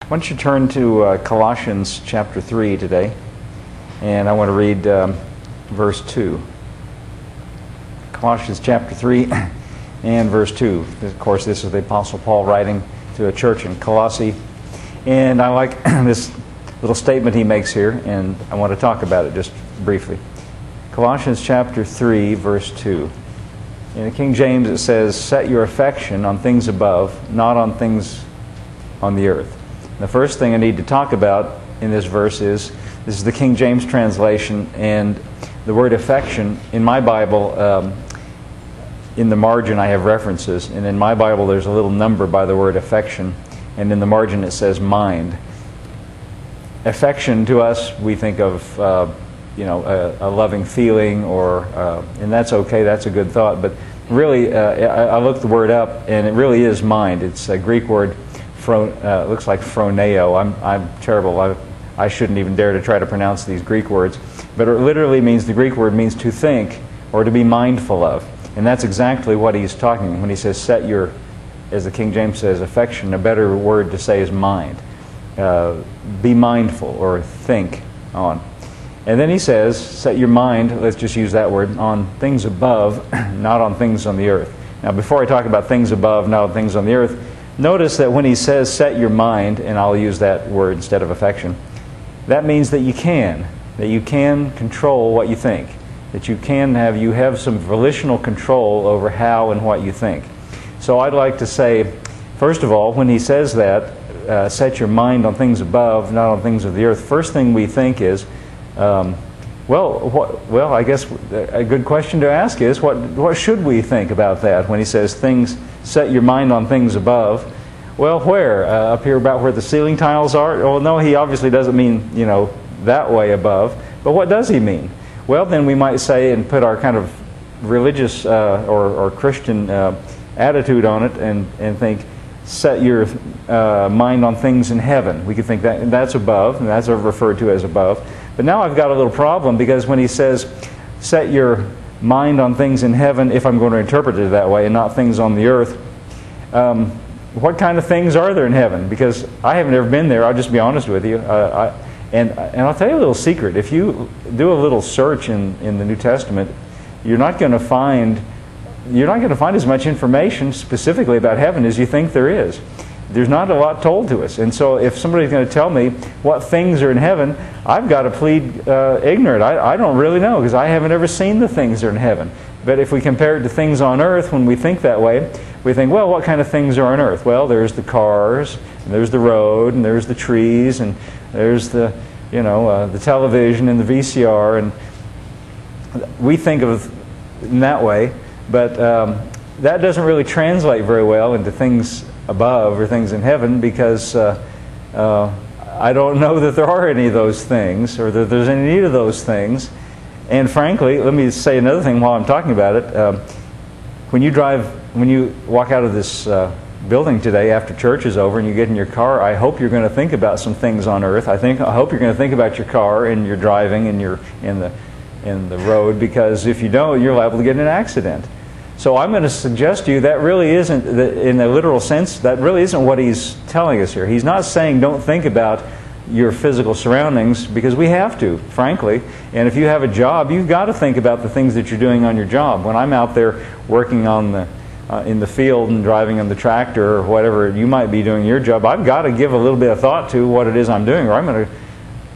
Why don't you turn to Colossians chapter 3 today, and I want to read verse 2. Colossians chapter 3 and verse 2. Of course, this is the Apostle Paul writing to a church in Colossae, and I like this little statement he makes here, and I want to talk about it just briefly. Colossians chapter 3, verse 2. In the King James it says, "Set your affection on things above, not on things on the earth." The first thing I need to talk about in this verse is, this is the King James translation, and the word affection, in my Bible, in the margin I have references, and in my Bible there's a little number by the word affection, and in the margin it says mind. Affection to us, we think of a loving feeling, and that's okay, that's a good thought, but really I looked the word up, and it really is mind. It's a Greek word. It looks like phroneo. I'm terrible. I shouldn't even dare to try to pronounce these Greek words. But it literally means, the Greek word means to think or to be mindful of. And that's exactly what he's talking when he says set your, as the King James says, affection. A better word to say is mind. Be mindful or think on. And then he says set your mind, let's just use that word, on things above, not on things on the earth. Now before I talk about things above, not on things on the earth, notice that when he says set your mind, and I'll use that word instead of affection, that means that you can control what you think, that you have some volitional control over how and what you think. So I'd like to say, first of all, when he says that, set your mind on things above, not on things of the earth, first thing we think is, I guess a good question to ask is, what should we think about that when he says set your mind on things above? Well, where? Up here about where the ceiling tiles are? Well, no, he obviously doesn't mean, that way above. But what does he mean? Well, then we might say, and put our kind of religious or Christian attitude on it, and think, set your mind on things in heaven. We could think that's above, and that's referred to as above. But now I've got a little problem, because when he says, set your mind on things in heaven, if I'm going to interpret it that way, and not things on the earth, what kind of things are there in heaven? Because I haven't ever been there, I'll just be honest with you. And I'll tell you a little secret. If you do a little search in the New Testament, you're not going to find as much information specifically about heaven as you think there is. There's not a lot told to us. And so if somebody's going to tell me what things are in heaven, I've got to plead ignorant. I don't really know, because I haven't ever seen the things that are in heaven. But if we compare it to things on earth, when we think that way, we think, well, what kind of things are on earth? Well, there's the cars, and there's the road, and there's the trees, and there's the television and the VCR, and we think of it in that way. But that doesn't really translate very well into things above or things in heaven, because I don't know that there are any of those things, or that there's any need of those things. And frankly, let me say another thing while I'm talking about it. When you walk out of this building today after church is over and you get in your car, I hope you're going to think about some things on earth. I hope you're going to think about your car and your driving and your in the road, because if you don't, you're liable to get in an accident. So I'm going to suggest to you that really isn't, in a literal sense, that really isn't what he's telling us here. He's not saying don't think about your physical surroundings, because we have to, frankly. And if you have a job, you've got to think about the things that you're doing on your job. When I'm out there working in the field and driving on the tractor or whatever you might be doing your job, I've got to give a little bit of thought to what it is I'm doing, or I'm going to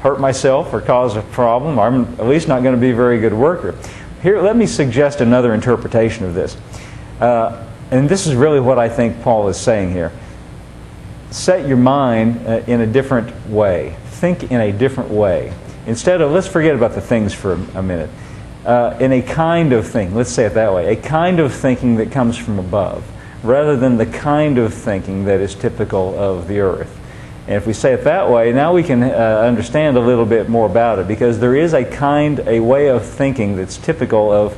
hurt myself or cause a problem, or I'm at least not going to be a very good worker. Here, let me suggest another interpretation of this. And this is really what I think Paul is saying here. Set your mind in a different way. Think in a different way. Instead of, let's forget about the things for a minute. In a kind of thinking, let's say it that way, a kind of thinking that comes from above, rather than the kind of thinking that is typical of the earth. And if we say it that way, now we can understand a little bit more about it, because there is a way of thinking that's typical of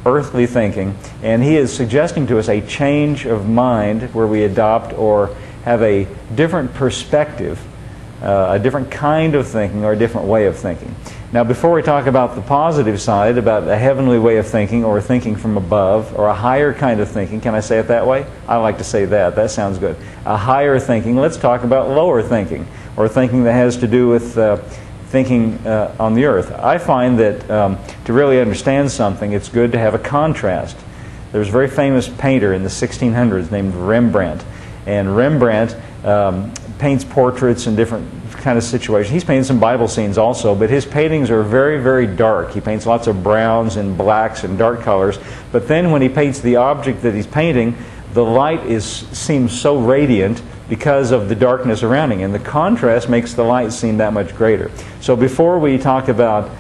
earthly thinking, and he is suggesting to us a change of mind where we adopt or have a different perspective, a different kind of thinking, or a different way of thinking. Now, before we talk about the positive side, about a heavenly way of thinking or thinking from above or a higher kind of thinking, can I say it that way? I like to say that. That sounds good. A higher thinking. Let's talk about lower thinking, or thinking that has to do with thinking on the earth. I find that to really understand something, it's good to have a contrast. There was a very famous painter in the 1600s named Rembrandt, and Rembrandt paints portraits in different kind of situations. He's painted some Bible scenes also, but his paintings are very, very dark. He paints lots of browns and blacks and dark colors, but then when he paints the object that he's painting, the light seems so radiant because of the darkness around him, and the contrast makes the light seem that much greater. So before we talk about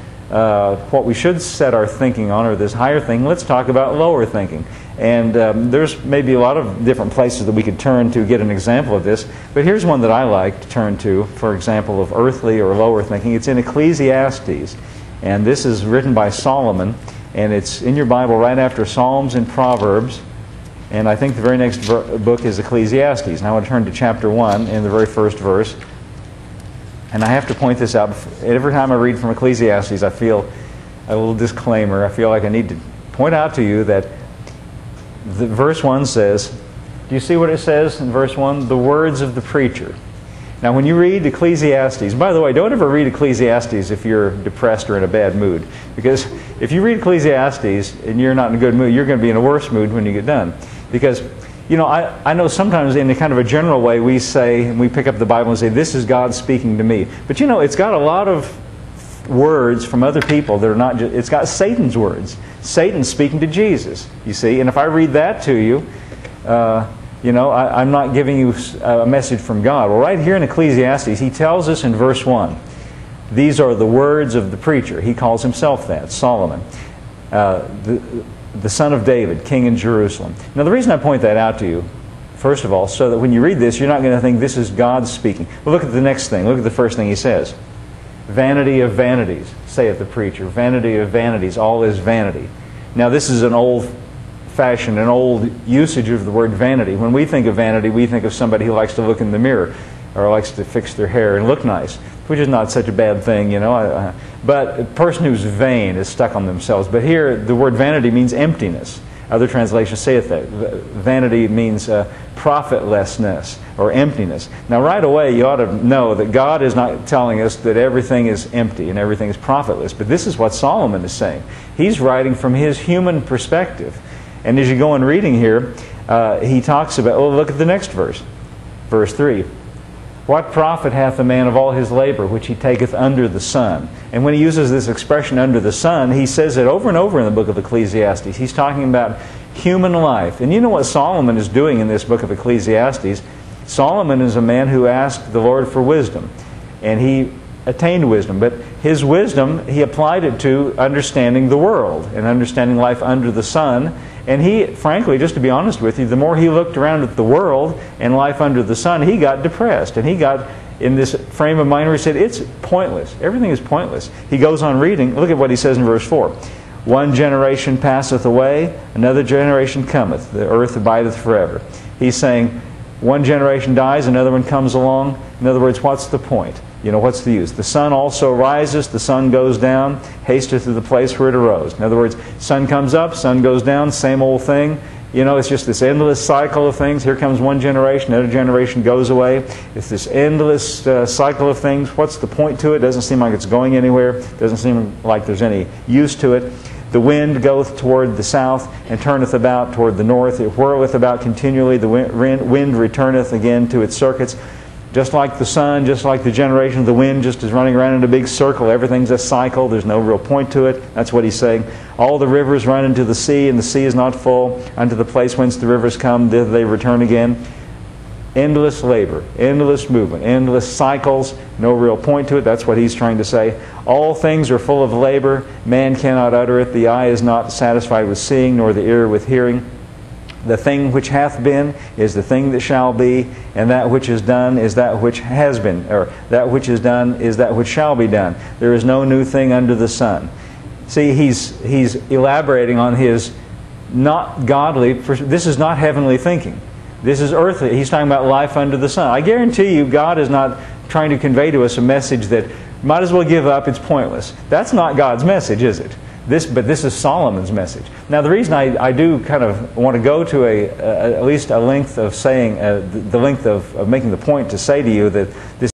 what we should set our thinking on, or this higher thing, let's talk about lower thinking. And there's maybe a lot of different places that we could turn to get an example of this, but here's one that I like to turn to, for example, of earthly or lower thinking. It's in Ecclesiastes, and this is written by Solomon, and it's in your Bible right after Psalms and Proverbs, and I think the very next book is Ecclesiastes. Now I want to turn to chapter 1 in the very first verse. And I have to point this out. Every time I read from Ecclesiastes, I feel a little disclaimer. I feel like I need to point out to you that verse 1 says, do you see what it says in verse 1? The words of the preacher. Now when you read Ecclesiastes, by the way, don't ever read Ecclesiastes if you're depressed or in a bad mood. Because if you read Ecclesiastes and you're not in a good mood, you're going to be in a worse mood when you get done. Because, you know, I know sometimes in a kind of a general way we say, and we pick up the Bible and say, this is God speaking to me. But you know, it's got a lot of words from other people that are not just, it's got Satan's words. Satan's speaking to Jesus, you see. And if I read that to you, you know, I'm not giving you a message from God. Well, right here in Ecclesiastes, he tells us in verse 1, these are the words of the preacher. He calls himself that, Solomon. The son of David, king in Jerusalem. Now the reason I point that out to you, first of all, so that when you read this, you're not going to think this is God speaking. Well, look at the next thing. Look at the first thing he says. Vanity of vanities, saith the preacher. Vanity of vanities, all is vanity. Now this is an old-fashioned, an old usage of the word vanity. When we think of vanity, we think of somebody who likes to look in the mirror or likes to fix their hair and look nice, which is not such a bad thing, you know. But a person who's vain is stuck on themselves. But here, the word vanity means emptiness. Other translations say it that. Vanity means profitlessness or emptiness. Now, right away, you ought to know that God is not telling us that everything is empty and everything is profitless. But this is what Solomon is saying. He's writing from his human perspective. And as you go on reading here, he talks about, oh, look at the next verse. Verse 3. What profit hath a man of all his labor which he taketh under the sun? And when he uses this expression under the sun, he says it over and over in the book of Ecclesiastes. He's talking about human life. And you know what Solomon is doing in this book of Ecclesiastes? Solomon is a man who asked the Lord for wisdom. And he attained wisdom. But his wisdom, he applied it to understanding the world and understanding life under the sun. And he, frankly, just to be honest with you, the more he looked around at the world and life under the sun, he got depressed. And he got in this frame of mind where he said, it's pointless. Everything is pointless. He goes on reading. Look at what he says in verse 4. One generation passeth away, another generation cometh. The earth abideth forever. He's saying, one generation dies, another one comes along. In other words, what's the point? You know, what's the use? The sun also rises, the sun goes down, hasteth to the place where it arose. In other words, sun comes up, sun goes down, same old thing. You know, it's just this endless cycle of things. Here comes one generation, another generation goes away. It's this endless cycle of things. What's the point to it? Doesn't seem like it's going anywhere. Doesn't seem like there's any use to it. The wind goeth toward the south and turneth about toward the north. It whirleth about continually. The wind returneth again to its circuits. Just like the sun, just like the generation of the wind, just is running around in a big circle. Everything's a cycle. There's no real point to it. That's what he's saying. All the rivers run into the sea, and the sea is not full. Unto the place whence the rivers come, thither they return again. Endless labor, endless movement, endless cycles. No real point to it. That's what he's trying to say. All things are full of labor. Man cannot utter it. The eye is not satisfied with seeing, nor the ear with hearing. The thing which hath been is the thing that shall be, and that which is done is that which has been, or that which is done is that which shall be done. There is no new thing under the sun. See, he's elaborating on his not godly, this is not heavenly thinking. This is earthly. He's talking about life under the sun. I guarantee you God is not trying to convey to us a message that Might as well give up. It's pointless. That's not God's message, is it? But this is Solomon's message. Now, the reason I do kind of want to go to at least a length of saying, the length of making the point to say to you that this